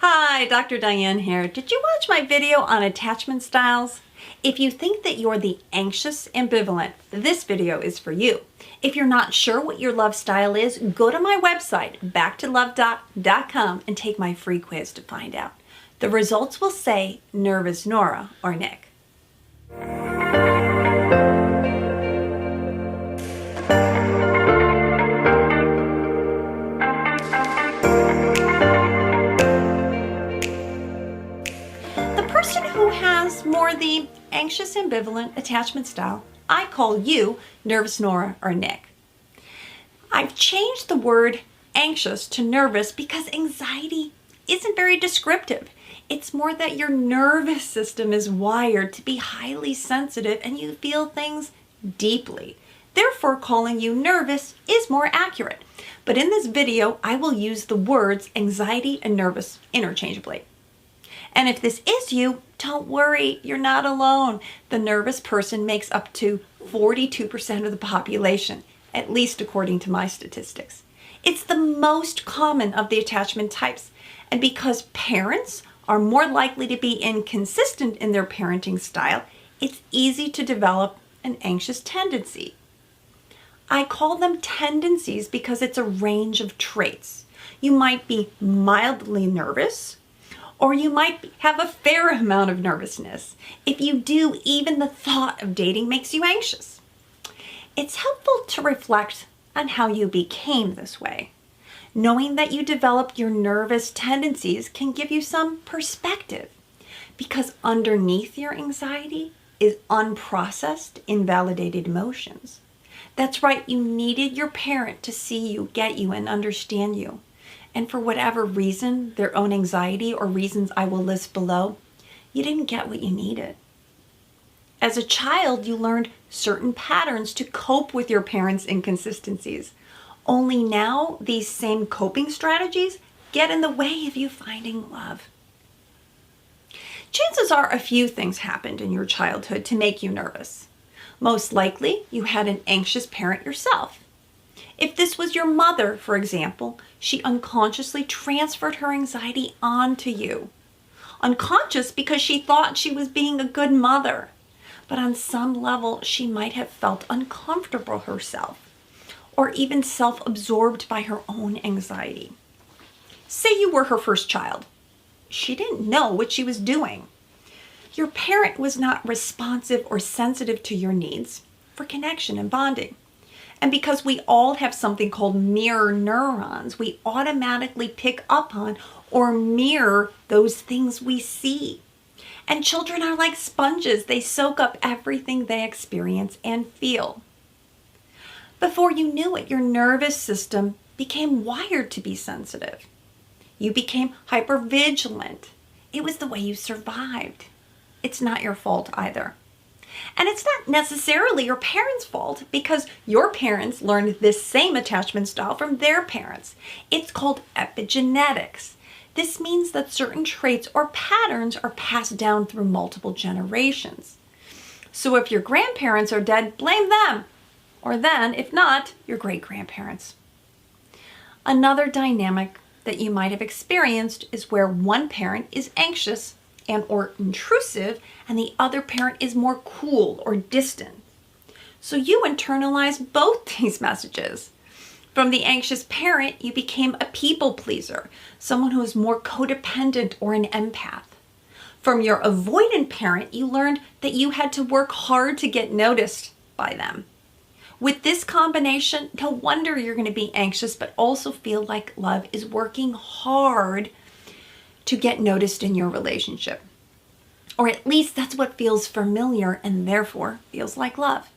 Hi, Dr. Diane here. Did you watch my video on attachment styles? If you think that you're the anxious ambivalent, this video is for you. If you're not sure what your love style is, go to my website, backtolove.com, and take my free quiz to find out. The results will say nervous Nora or Nick. The person who has more the anxious ambivalent attachment style, I call you nervous Nora or Nick. I've changed the word anxious to nervous because anxiety isn't very descriptive. It's more that your nervous system is wired to be highly sensitive and you feel things deeply. Therefore, calling you nervous is more accurate. But in this video, I will use the words anxiety and nervous interchangeably. And if this is you, don't worry, you're not alone. The nervous person makes up to 42% of the population, at least according to my statistics. It's the most common of the attachment types. And because parents are more likely to be inconsistent in their parenting style, it's easy to develop an anxious tendency. I call them tendencies because it's a range of traits. You might be mildly nervous, or you might have a fair amount of nervousness. If you do, even the thought of dating makes you anxious. It's helpful to reflect on how you became this way. Knowing that you developed your nervous tendencies can give you some perspective, because underneath your anxiety is unprocessed, invalidated emotions. That's right, you needed your parent to see you, get you, and understand you. And for whatever reason, their own anxiety or reasons I will list below, you didn't get what you needed. As a child, you learned certain patterns to cope with your parents' inconsistencies. Only now, these same coping strategies get in the way of you finding love. Chances are a few things happened in your childhood to make you nervous. Most likely, you had an anxious parent yourself. If this was your mother, for example, she unconsciously transferred her anxiety onto you. Unconscious because she thought she was being a good mother. But on some level, she might have felt uncomfortable herself, or even self-absorbed by her own anxiety. Say you were her first child. She didn't know what she was doing. Your parent was not responsive or sensitive to your needs for connection and bonding. And because we all have something called mirror neurons, we automatically pick up on or mirror those things we see. And children are like sponges. They soak up everything they experience and feel. Before you knew it, your nervous system became wired to be sensitive. You became hypervigilant. It was the way you survived. It's not your fault either. And it's not necessarily your parents' fault, because your parents learned this same attachment style from their parents. It's called epigenetics. This means that certain traits or patterns are passed down through multiple generations. So if your grandparents are dead, blame them. Or then, if not, your great-grandparents. Another dynamic that you might have experienced is where one parent is anxious and or intrusive, and the other parent is more cool or distant. So you internalize both these messages. From the anxious parent, you became a people pleaser, someone who is more codependent or an empath. From your avoidant parent, you learned that you had to work hard to get noticed by them. With this combination, no wonder you're going to be anxious, but also feel like love is working hard to get noticed in your relationship. Or at least that's what feels familiar and therefore feels like love.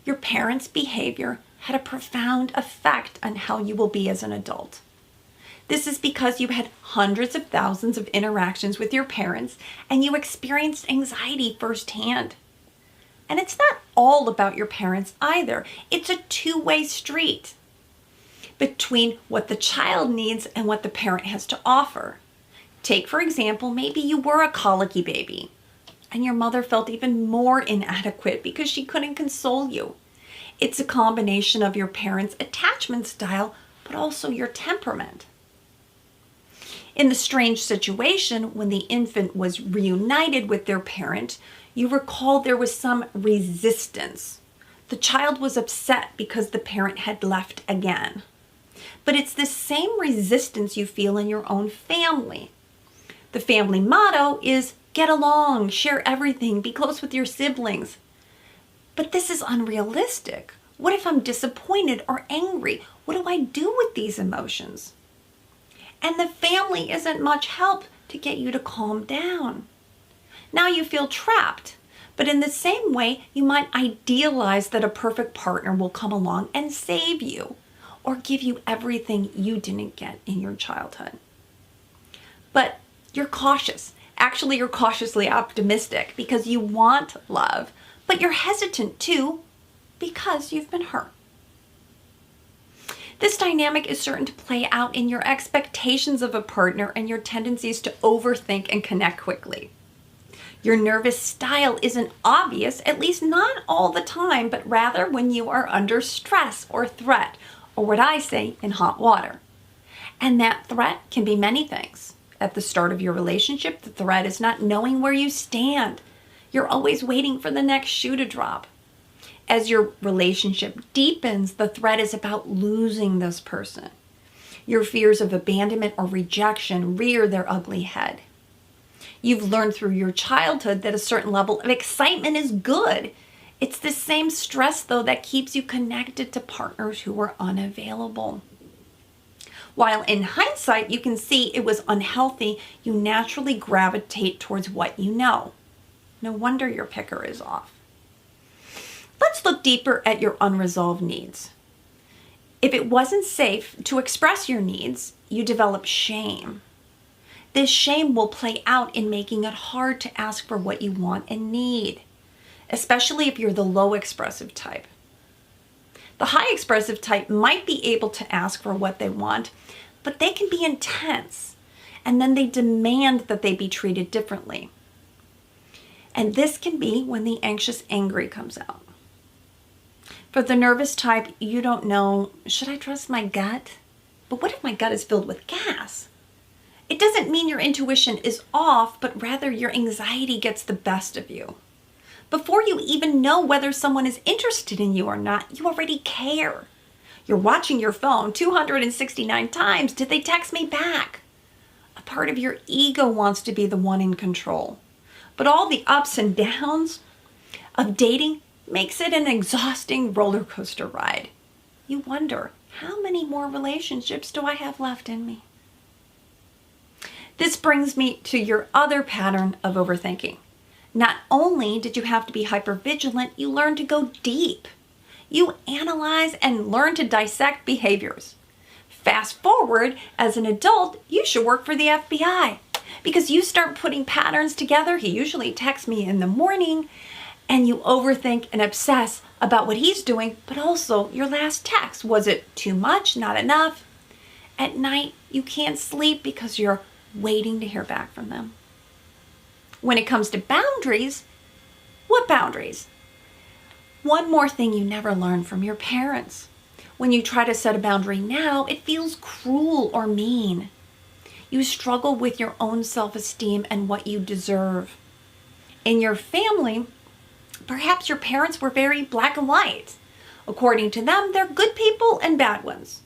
Your parents' behavior had a profound effect on how you will be as an adult. This is because you had hundreds of thousands of interactions with your parents and you experienced anxiety firsthand. And it's not all about your parents either. It's a two-way street between what the child needs and what the parent has to offer. Take, for example, maybe you were a colicky baby and your mother felt even more inadequate because she couldn't console you. It's a combination of your parents' attachment style, but also your temperament. In the strange situation, when the infant was reunited with their parent, you recall there was some resistance. The child was upset because the parent had left again. But it's the same resistance you feel in your own family. The family motto is get along, share everything, be close with your siblings. But this is unrealistic. What if I'm disappointed or angry? What do I do with these emotions? And the family isn't much help to get you to calm down. Now you feel trapped, but in the same way, you might idealize that a perfect partner will come along and save you or give you everything you didn't get in your childhood. But you're cautious. Actually, you're cautiously optimistic because you want love, but you're hesitant too because you've been hurt. This dynamic is certain to play out in your expectations of a partner and your tendencies to overthink and connect quickly. Your nervous style isn't obvious, at least not all the time, but rather when you are under stress or threat, or what I say, in hot water. And that threat can be many things. At the start of your relationship, the threat is not knowing where you stand. You're always waiting for the next shoe to drop. As your relationship deepens, the threat is about losing this person. Your fears of abandonment or rejection rear their ugly head. You've learned through your childhood that a certain level of excitement is good. It's the same stress, though, that keeps you connected to partners who are unavailable. While in hindsight, you can see it was unhealthy, you naturally gravitate towards what you know. No wonder your picker is off. Let's look deeper at your unresolved needs. If it wasn't safe to express your needs, you develop shame. This shame will play out in making it hard to ask for what you want and need, especially if you're the low expressive type. The high expressive type might be able to ask for what they want, but they can be intense, and then they demand that they be treated differently. And this can be when the anxious angry comes out. For the nervous type, you don't know, should I trust my gut? But what if my gut is filled with gas? It doesn't mean your intuition is off, but rather your anxiety gets the best of you. Before you even know whether someone is interested in you or not, you already care. You're watching your phone 269 times. Did they text me back? A part of your ego wants to be the one in control. But all the ups and downs of dating makes it an exhausting roller coaster ride. You wonder, how many more relationships do I have left in me? This brings me to your other pattern of overthinking. Not only did you have to be hypervigilant, you learned to go deep. You analyze and learn to dissect behaviors. Fast forward, as an adult, you should work for the FBI because you start putting patterns together. He usually texts me in the morning, and you overthink and obsess about what he's doing, but also your last text. Was it too much? Not enough? At night, you can't sleep because you're waiting to hear back from them. When it comes to boundaries, what boundaries? One more thing you never learned from your parents. When you try to set a boundary now, it feels cruel or mean. You struggle with your own self-esteem and what you deserve. In your family, perhaps your parents were very black and white. According to them, they're good people and bad ones.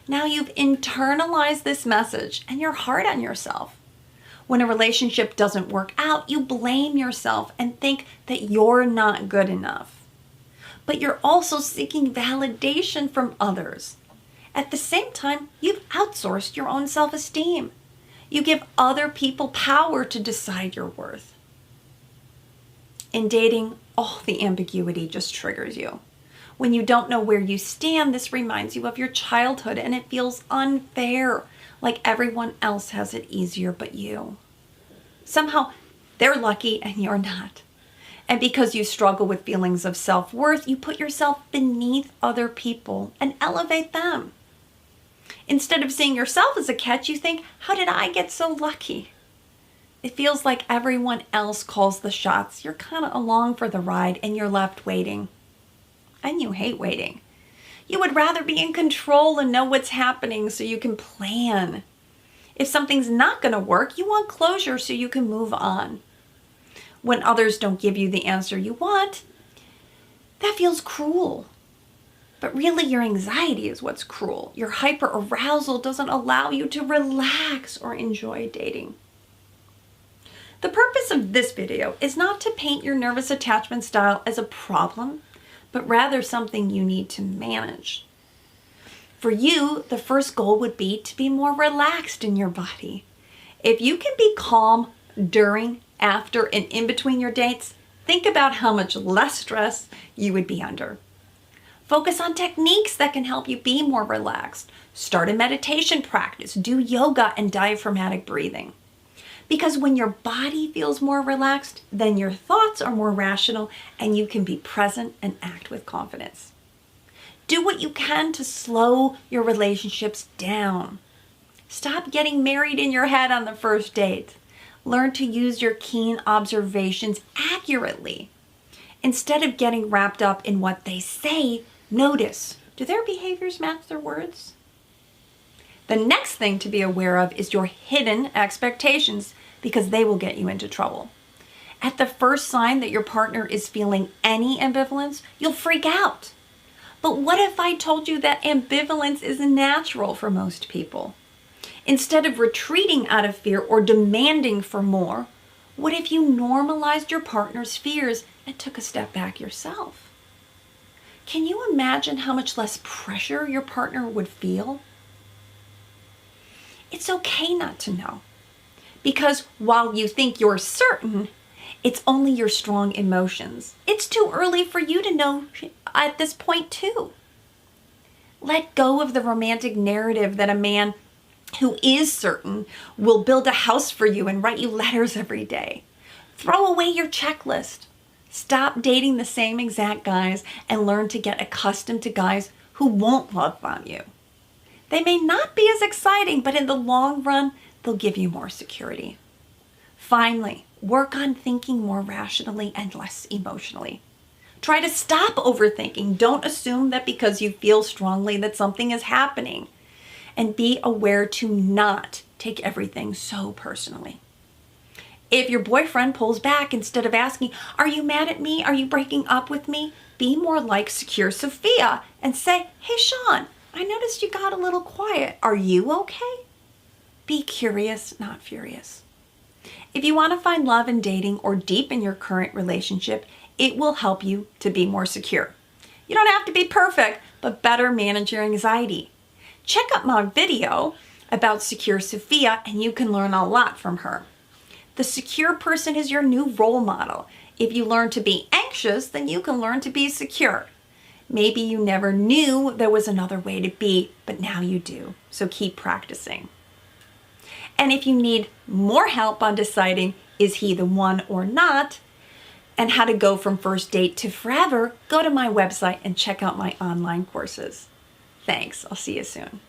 Now you've internalized this message and you're hard on yourself. When a relationship doesn't work out, you blame yourself and think that you're not good enough. But you're also seeking validation from others. At the same time, you've outsourced your own self-esteem. You give other people power to decide your worth. In dating, all the ambiguity just triggers you. When you don't know where you stand, this reminds you of your childhood and it feels unfair, like everyone else has it easier but you. Somehow, they're lucky and you're not. And because you struggle with feelings of self-worth, you put yourself beneath other people and elevate them. Instead of seeing yourself as a catch, you think, how did I get so lucky? It feels like everyone else calls the shots. You're kind of along for the ride and you're left waiting. And you hate waiting. You would rather be in control and know what's happening so you can plan. If something's not going to work, you want closure so you can move on. When others don't give you the answer you want, that feels cruel. But really, your anxiety is what's cruel. Your hyperarousal doesn't allow you to relax or enjoy dating. The purpose of this video is not to paint your nervous attachment style as a problem, but rather something you need to manage. For you, the first goal would be to be more relaxed in your body. If you can be calm during, after, and in between your dates, think about how much less stress you would be under. Focus on techniques that can help you be more relaxed. Start a meditation practice, do yoga and diaphragmatic breathing. Because when your body feels more relaxed, then your thoughts are more rational and you can be present and act with confidence. Do what you can to slow your relationships down. Stop getting married in your head on the first date. Learn to use your keen observations accurately. Instead of getting wrapped up in what they say, notice, do their behaviors match their words? The next thing to be aware of is your hidden expectations, because they will get you into trouble. At the first sign that your partner is feeling any ambivalence, you'll freak out. But what if I told you that ambivalence is natural for most people? Instead of retreating out of fear or demanding for more, what if you normalized your partner's fears and took a step back yourself? Can you imagine how much less pressure your partner would feel? It's okay not to know, because while you think you're certain, it's only your strong emotions. It's too early for you to know at this point too. Let go of the romantic narrative that a man who is certain will build a house for you and write you letters every day. Throw away your checklist. Stop dating the same exact guys and learn to get accustomed to guys who won't love bomb you. They may not be as exciting, but in the long run, they'll give you more security. Finally, work on thinking more rationally and less emotionally. Try to stop overthinking. Don't assume that because you feel strongly that something is happening. And be aware to not take everything so personally. If your boyfriend pulls back, instead of asking, "Are you mad at me? Are you breaking up with me?" be more like Secure Sophia and say, "Hey, Sean, I noticed you got a little quiet. Are you okay?" Be curious, not furious. If you want to find love in dating or deepen your current relationship, it will help you to be more secure. You don't have to be perfect, but better manage your anxiety. Check out my video about Secure Sophia and you can learn a lot from her. The secure person is your new role model. If you learn to be anxious, then you can learn to be secure. Maybe you never knew there was another way to be, but now you do. So keep practicing. And if you need more help on deciding, is he the one or not, and how to go from first date to forever, go to my website and check out my online courses. Thanks. I'll see you soon.